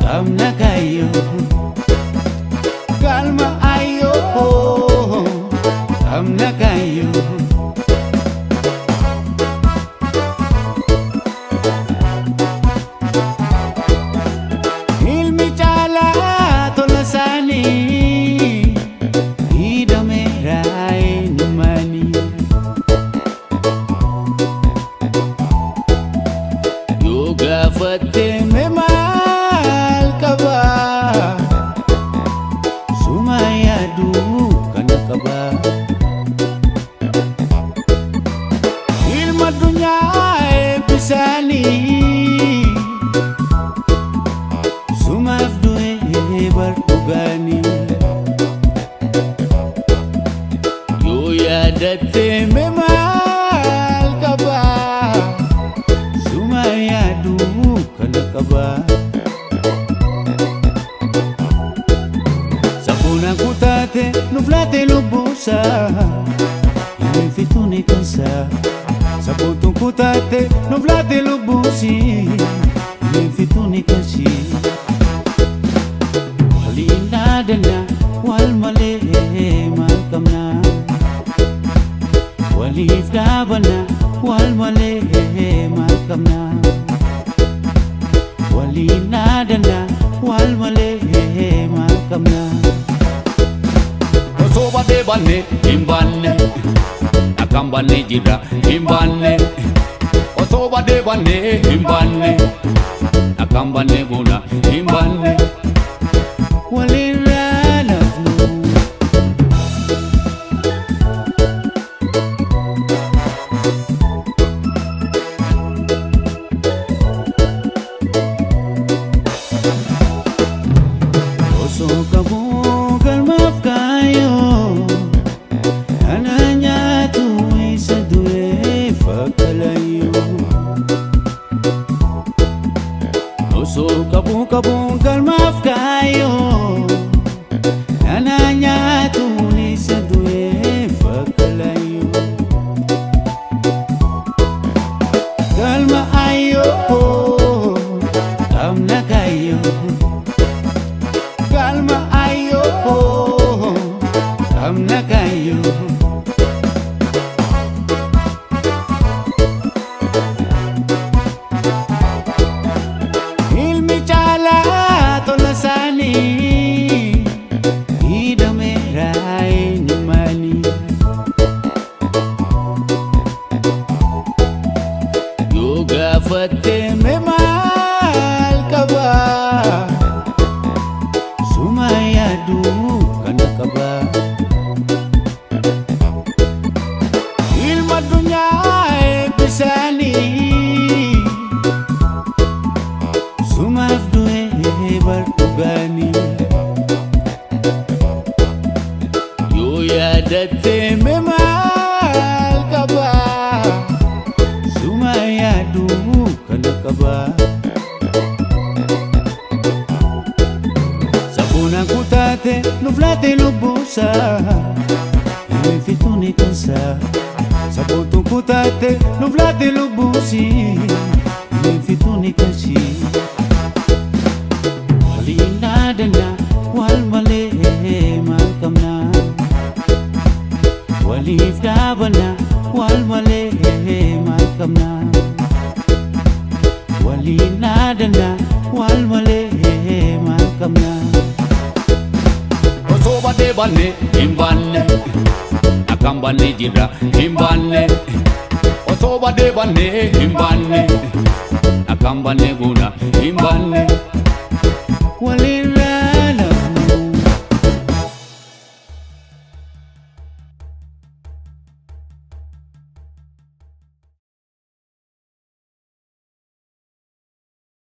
Kamna kayo Kalma ayo Kamna kayo Ilmi chala tolasani Ida merai numani Yoga fate memal kaba Sumaya du kana kaba Ilma dunya bisani Sumafdu bartugani Yo yadate memal kaba Sumaya du kana kaba Sapuna kutate nuflate lubusa Infituni kansa Saputu kutate nuflate lubusi Infituni kansi Walina dana wal male makamna Walif dabana wal male makamna Walina dana wal male makamna Osoba de bane imbane Akambane jira imbane Osoba de bane imbane Akambane guna imbane Walirana Oso kamu kalmaf kayo Ananya tu isa dure fakalayo Oso kamu kalmaf kayo Ananya tu isa dure fakalayo Kalma ayo Kamna kayo Kalma ayo Kamna kayo Ilmi chala tolasani Ida merai numani Yoga fate memal kaba Sumaya du kana kaba Ilma dunya bisani Sumafdu bartugani Yo yadate memal kaba Sumaya du kana kaba Sapuna kutate nuflate lubusa Infituni kansa Saputu kutate nuflate lubusi Infituni kansi Walina dana wal male makamna Walif dabana wal male makamna Walina dana wal male makamna Osoba de bane imbane Akambane jira imbane Osoba de bane imbane Akambane guna imbane Walira